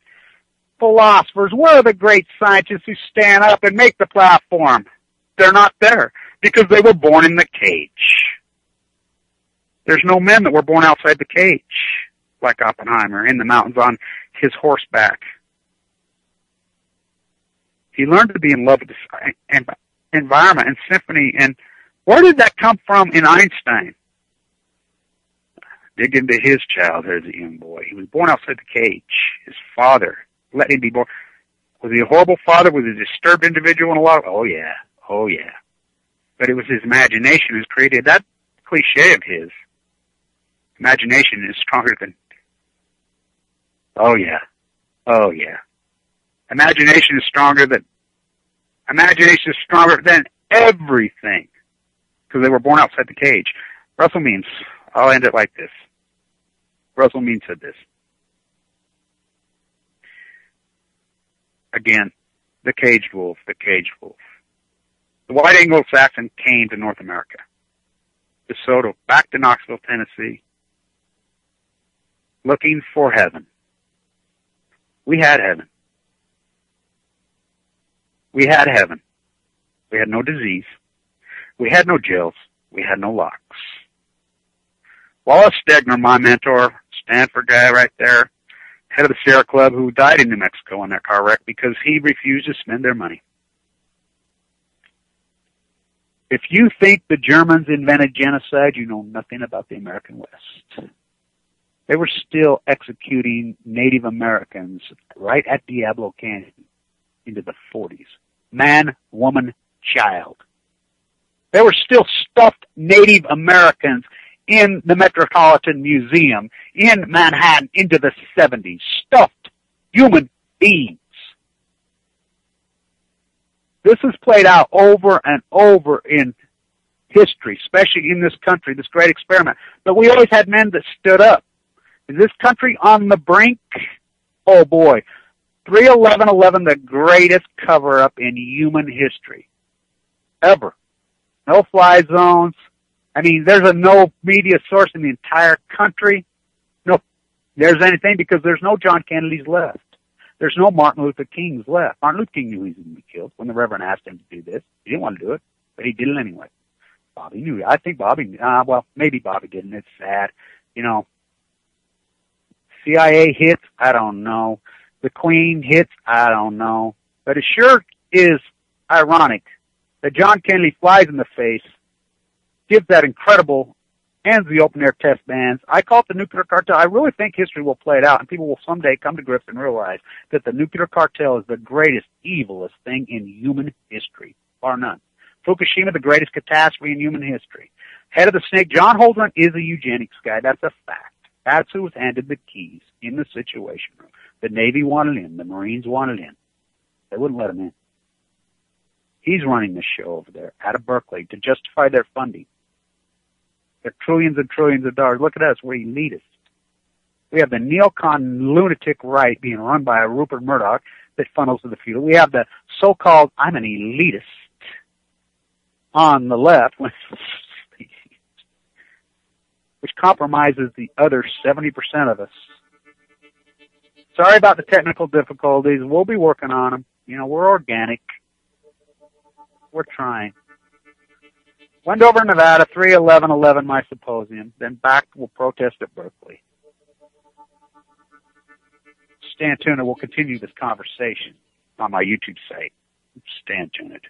philosophers? Where are the great scientists who stand up and make the platform? They're not there because they were born in the cage. There's no men that were born outside the cage, like Oppenheimer in the mountains on his horseback. He learned to be in love with the environment and symphony. And where did that come from in Einstein? Dig into his childhood as a young boy. He was born outside the cage. His father let him be born. Was he a horrible father? Was he a disturbed individual in a lot of... Oh, yeah. Oh, yeah. But it was his imagination who created that cliche of his. Imagination is stronger than... Oh, yeah. Oh, yeah. Imagination is stronger than everything. Because they were born outside the cage. Russell Means, I'll end it like this. Russell Means said this. Again, the caged wolf, the caged wolf. The white Anglo-Saxon came to North America. DeSoto, back to Knoxville, Tennessee, looking for heaven. We had heaven. We had heaven. We had no disease. We had no jails. We had no locks. Wallace Stegner, my mentor, Stanford guy right there, head of the Sierra Club, who died in New Mexico in that car wreck because he refused to spend their money. If you think the Germans invented genocide, you know nothing about the American West. They were still executing Native Americans right at Diablo Canyon into the 40s. Man, woman, child. There were still stuffed Native Americans in the Metropolitan Museum in Manhattan into the 70s. Stuffed human beings. This is played out over and over in history, especially in this country, this great experiment. But we always had men that stood up. Is this country on the brink? Oh boy. 3/11/11, the greatest cover-up in human history. Ever. No fly zones. I mean, there's no media source in the entire country. No, there's anything because there's no John Kennedys left. There's no Martin Luther Kings left. Martin Luther King knew he was going to be killed when the Reverend asked him to do this. He didn't want to do it, but he did it anyway. Bobby knew. I think Bobby knew. Well, maybe Bobby didn't. It's sad. You know, CIA hits, I don't know. The Queen hits, I don't know. But it sure is ironic that John Kennedy flies in the face, gives that incredible, ends the open-air test bans. I call it the nuclear cartel. I really think history will play it out, and people will someday come to grips and realize that the nuclear cartel is the greatest, evilest thing in human history, bar none. Fukushima, the greatest catastrophe in human history. Head of the snake, John Holdren, is a eugenics guy. That's a fact. That's who was handed the keys in the Situation Room. The Navy wanted in. The Marines wanted in. They wouldn't let him in. He's running the show over there out of Berkeley to justify their funding. They're trillions and trillions of dollars. Look at us. We're elitists. We have the neocon lunatic right being run by a Rupert Murdoch that funnels to the feudal. We have the so-called, I'm an elitist on the left, which compromises the other 70% of us. Sorry about the technical difficulties. We'll be working on them. You know, we're organic. We're trying. Wendover, Nevada, 3/11/11, my symposium. Then back, we'll protest at Berkeley. Stay tuned and we'll continue this conversation on my YouTube site. Stay tuned.